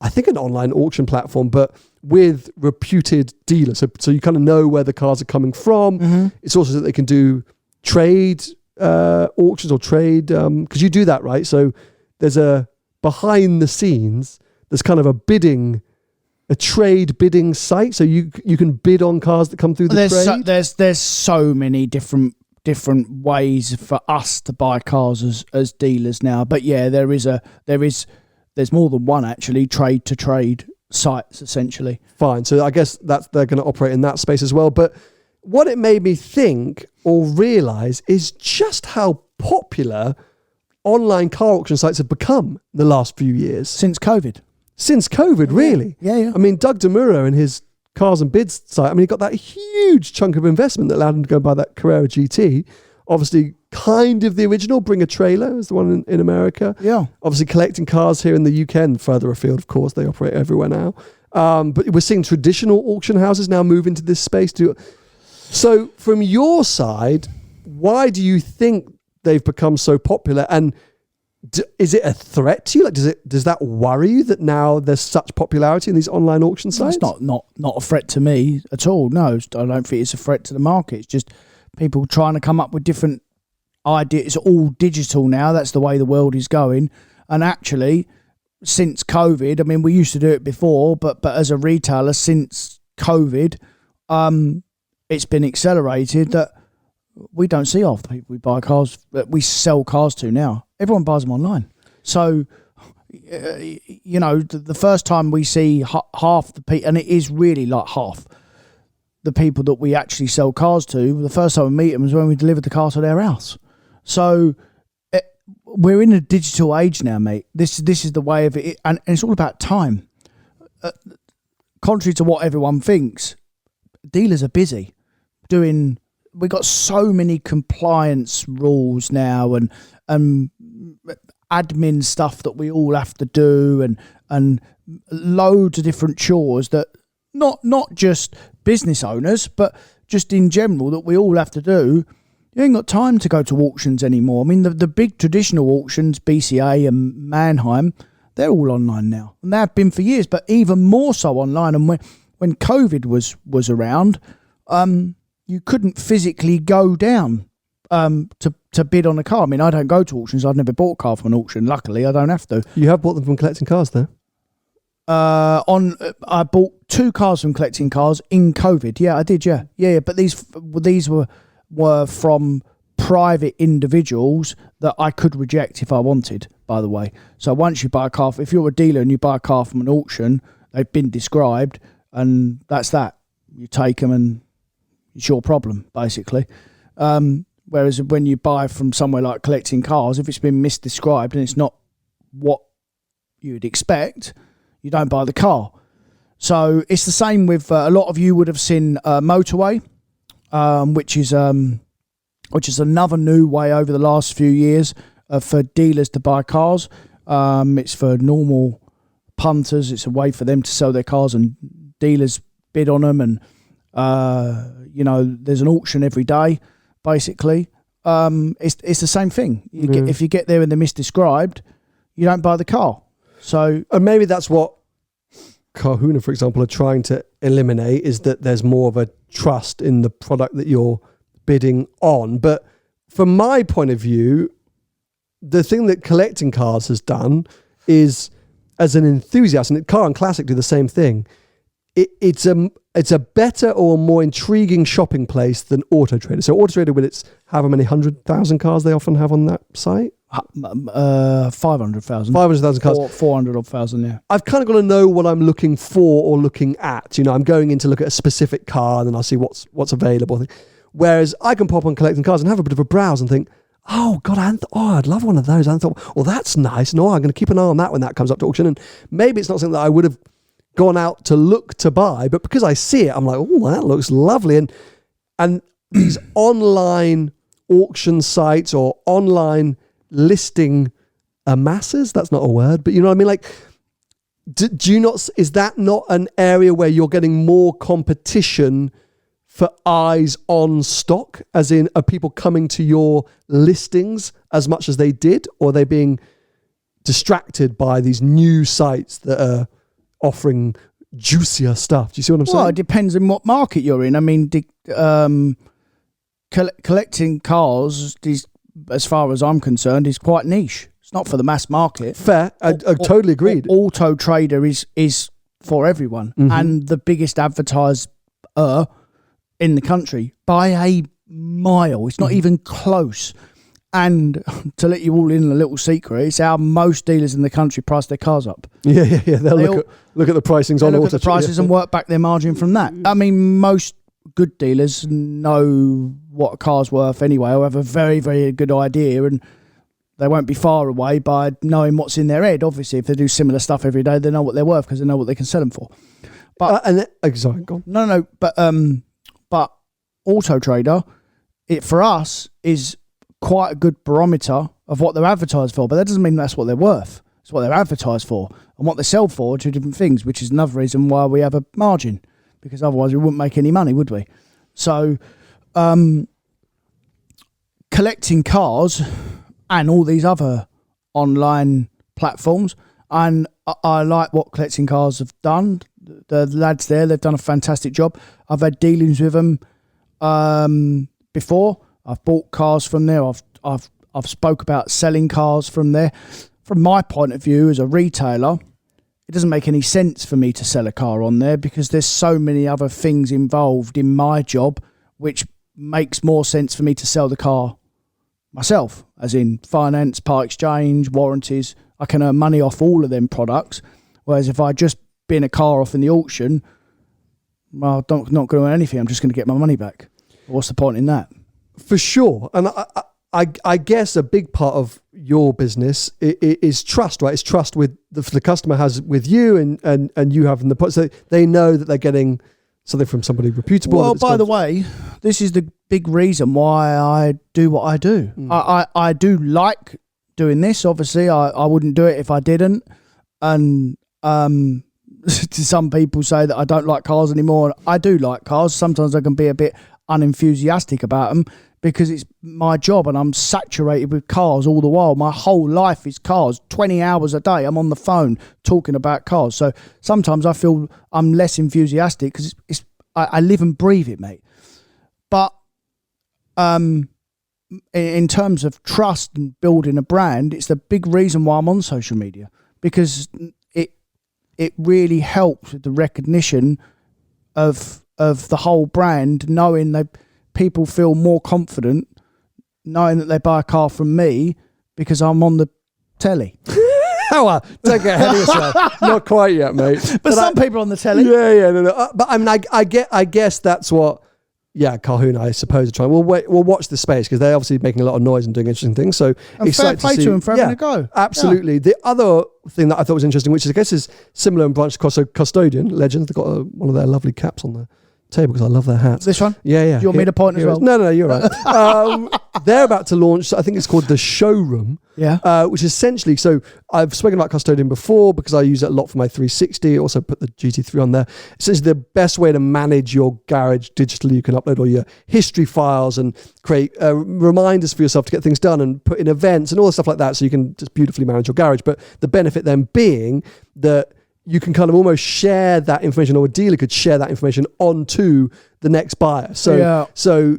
I think an online auction platform, but with reputed dealers. So you kind of know where the cars are coming from. Mm-hmm. It's also that they can do trade auctions or trade, because you do that, right? So there's behind the scenes, there's kind of a trade bidding site, so you can bid on cars that come through the trade. There's so many different ways for us to buy cars as dealers now. But yeah, there's more than one actually trade to trade sites essentially. Fine, so I guess they're going to operate in that space as well. But what it made me think or realise is just how popular online car auction sites have become in the last few years. Since COVID, really? Yeah. I mean, Doug DeMuro and his Cars and Bids site, I mean, he got that huge chunk of investment that allowed him to go and buy that Carrera GT. Obviously, kind of the original, Bring a Trailer is the one in America. Yeah. Obviously, collecting cars here in the UK and further afield, of course, they operate everywhere now. But we're seeing traditional auction houses now move into this space too. So from your side, why do you think they've become so popular, and is it a threat to you? Like, does that worry you that now there's such popularity in these online auction sites? It's not a threat to me at all. No, I don't think it's a threat to the market. It's just people trying to come up with different ideas. It's all digital now. That's the way the world is going. And actually, since COVID, I mean, we used to do it before, but as a retailer, since COVID, it's been accelerated that we don't see half the people we buy cars, that we sell cars to now. Everyone buys them online. So, the first time we see half the people, and it is really like half the people that we actually sell cars to, the first time we meet them is when we deliver the car to their house. So, we're in a digital age now, mate. This is the way of it, and it's all about time. Contrary to what everyone thinks, dealers are busy doing. We got so many compliance rules now and admin stuff that we all have to do and loads of different chores that not just business owners but just in general that we all have to do. You ain't got time to go to auctions anymore. I mean, the big traditional auctions, BCA and Mannheim, they're all online now, and they have been for years, but even more so online. And when COVID was around, you couldn't physically go down to bid on a car. I mean, I don't go to auctions. I've never bought a car from an auction. Luckily, I don't have to. You have bought them from Collecting Cars, though? I bought 2 cars from Collecting Cars in COVID. Yeah, I did, yeah. But these were from private individuals that I could reject if I wanted, by the way. So once you buy a car, if you're a dealer and you buy a car from an auction, they've been described, and that's that. You take them and it's your problem, basically. Whereas when you buy from somewhere like Collecting Cars, if it's been misdescribed and it's not what you'd expect, you don't buy the car. So it's the same with a lot of you would have seen Motorway, which is another new way over the last few years for dealers to buy cars. It's for normal punters. It's a way for them to sell their cars and dealers bid on them. And, there's an auction every day, basically. It's the same thing. If you get there and they're misdescribed, you don't buy the car. So, and maybe that's what Kahuna, for example, are trying to eliminate, is that there's more of a trust in the product that you're bidding on. But from my point of view, the thing that Collecting Cars has done is, as an enthusiast, and Car and Classic do the same thing, it's a better or more intriguing shopping place than Auto Trader. So Auto Trader, with its however many 100,000 cars they often have on that site, 500,000. 500,000 cars. 400,000, yeah. I've kind of got to know what I'm looking for or looking at. I'm going in to look at a specific car, and then I'll see what's available. Whereas I can pop on Collecting Cars and have a bit of a browse and think, oh God, I'd love one of those. I thought, well, that's nice. No, I'm going to keep an eye on that when that comes up to auction. And maybe it's not something that I would have gone out to look to buy, but because I see it, I'm like, oh, that looks lovely. And these online auction sites or online listing masses, that's not a word, but you know what I mean? Like, do you not, is that not an area where you're getting more competition for eyes on stock? As in, are people coming to your listings as much as they did, or are they being distracted by these new sites that are offering juicier stuff? Do you see what I'm saying? Well, it depends on what market you're in. I mean, Collecting Cars, as far as I'm concerned, is quite niche. It's not for the mass market. Fair. I totally agreed. Auto Trader is for everyone, and the biggest advertiser in the country by a mile. It's not even close. And to let you all in a little secret, it's how most dealers in the country price their cars up. Yeah. They'll look at the pricings on Auto Trader. Look at the prices and work back their margin from that. I mean, most good dealers know what a car's worth anyway, or have a very, very good idea, and they won't be far away by knowing what's in their head. Obviously, if they do similar stuff every day, they know what they're worth because they know what they can sell them for. But sorry, go on. No. But Auto Trader, it for us is quite a good barometer of what they're advertised for, but that doesn't mean that's what they're worth. It's what they're advertised for, and what they sell for are two different things, which is another reason why we have a margin, because otherwise we wouldn't make any money, would we? So, Collecting Cars and all these other online platforms, and I like what Collecting Cars have done. The lads there, they've done a fantastic job. I've had dealings with them before. I've bought cars from there. I've spoke about selling cars from there. From my point of view as a retailer, it doesn't make any sense for me to sell a car on there because there's so many other things involved in my job, which makes more sense for me to sell the car myself, as in finance, part exchange, warranties. I can earn money off all of them products. Whereas if I just bin a car off in the auction, well, I'm not going to earn anything. I'm just going to get my money back. What's the point in that? For sure. And I guess a big part of your business is trust, right? It's trust with the customer has with you and you have in the so they know that they're getting something from somebody reputable. Well, by the way, this is the big reason why I do what I do. I do like doing this. Obviously, I wouldn't do it if I didn't. And some people say that I don't like cars anymore. I do like cars. Sometimes I can be a bit unenthusiastic about them because it's my job and I'm saturated with cars all the while. My whole life is cars. 20 hours a day I'm on the phone talking about cars. So sometimes I feel I'm less enthusiastic because I live and breathe it, mate. But in terms of trust and building a brand, it's the big reason why I'm on social media, because it really helps with the recognition of the whole brand, knowing that people feel more confident knowing that they buy a car from me because I'm on the telly. Don't get ahead of yourself. Not quite yet, mate. But some people are on the telly. Yeah, no. But I mean, I guess that's what. Yeah, Calhoun, I suppose, are trying. We'll watch the space because they're obviously making a lot of noise and doing interesting things. So and fair play to them for having a go. Absolutely. Yeah. The other thing that I thought was interesting, which I guess is similar and branched across, so Custodian Legends, they've got one of their lovely caps on the table because I love their hats. This one? Yeah. Do you want me to point as well? No, you're right. They're about to launch, I think it's called the Showroom. Yeah. Which essentially, so I've spoken about Custodian before because I use it a lot for my 360. Also put the GT3 on there. Essentially the best way to manage your garage digitally. You can upload all your history files and create reminders for yourself to get things done and put in events and all the stuff like that. So you can just beautifully manage your garage. But the benefit then being that you can kind of almost share that information, or a dealer could share that information onto the next buyer. So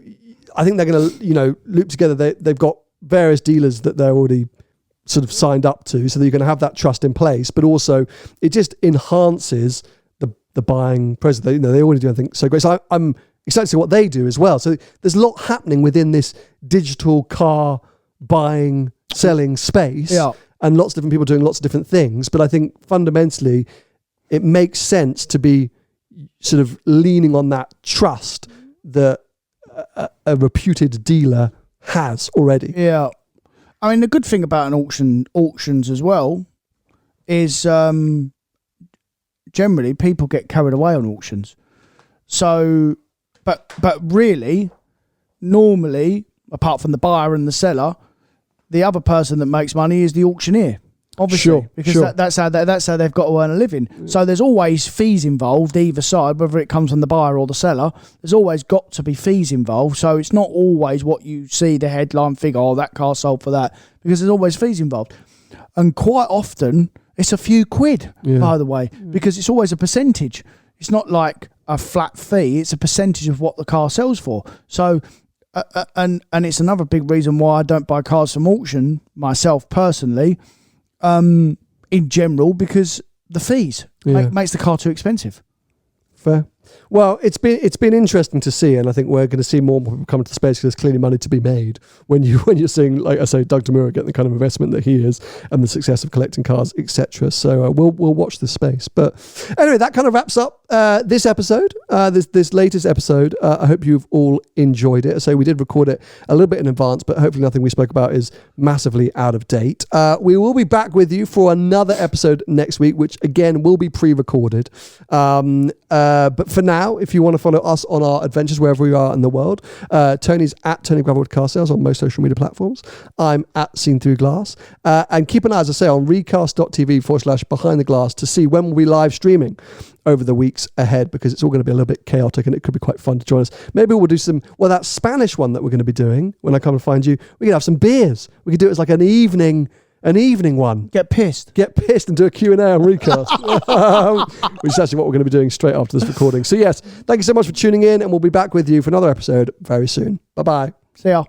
I think they're going to, loop together. They've got various dealers that they're already sort of signed up to, so that you're going to have that trust in place. But also, it just enhances the buying process. They already do, I think, so great. So I'm excited to see what they do as well. So there's a lot happening within this digital car buying, selling space. Yeah. And lots of different people doing lots of different things. But I think fundamentally, it makes sense to be sort of leaning on that trust that a reputed dealer has already. Yeah. I mean, the good thing about an auctions as well is generally people get carried away on auctions. So, but really, normally, apart from the buyer and the seller, the other person that makes money is the auctioneer, obviously, because that's how they've got to earn a living. So there's always fees involved either side, whether it comes from the buyer or the seller. There's always got to be fees involved. So it's not always what you see the headline figure, oh, that car sold for that, because there's always fees involved, and quite often it's a few quid, by the way, because it's always a percentage. It's not like a flat fee; it's a percentage of what the car sells for. So. And it's another big reason why I don't buy cars from auction myself personally, in general, because the fees makes the car too expensive. Fair. Well, it's been interesting to see, and I think we're going to see more people come into the space because there's clearly money to be made when you're seeing, like I say, Doug DeMuro get the kind of investment that he is and the success of collecting cars, etc. So we'll watch this space. But anyway, that kind of wraps up this episode, this latest episode. I hope you've all enjoyed it. So we did record it a little bit in advance, but hopefully nothing we spoke about is massively out of date. We will be back with you for another episode next week, which again will be pre-recorded. But for now, if you want to follow us on our adventures wherever we are in the world, Tony's at Tony Gravelwood Car Sales on most social media platforms. I'm at Seen Through Glass. And keep an eye, as I say, on recast.tv/behind the glass to see when we'll be live streaming over the weeks ahead, because it's all going to be a little bit chaotic and it could be quite fun to join us. Maybe we'll do that Spanish one that we're going to be doing when I come and find you. We could have some beers. We could do it as like an evening one. Get pissed and do a Q&A on Recast, which is actually what we're going to be doing straight after this recording. So yes, thank you so much for tuning in, and we'll be back with you for another episode very soon. Bye-bye. See ya.